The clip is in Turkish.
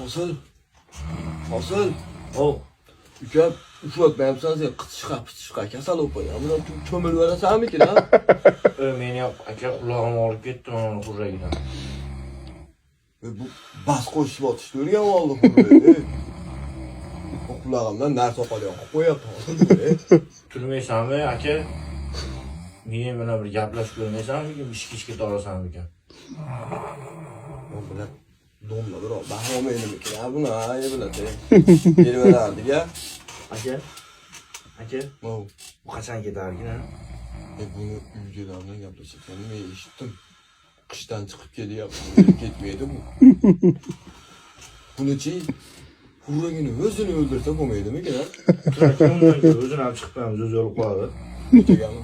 Fasıl. Fasıl. O. Uka ufak memsan sen qıtışqa kasal o'pa. Buni cho'mil verasanmikin ha? Meni aka qulog'im olib ketdi mana hurragidan. Bu bas qo'shib otishni o'rgan oldi hurray. Qulog'imdan narsa qolyapti. Qo'yapti. Turmaysanmi aka? Men bilan bir gaplashib ko'rmaysanmi? Ishga torasanmikan? O bilan domla bir bahromaydimikin ha buni ha, biladi. Berverardik ya. Aka? Aka? Bu Bu qachon ketarkin ha? buni uydagilardan gaplashayotganini men eshitdim. Qishdan chiqib kelyapti. Ketmaydi bu. Buni-chi hurragini o'zini o'ldirsa bo'lmaydimikin ha? Undan o'zini ham chiqib qo'yamiz, o'zi o'lib qoladi. Kechagami?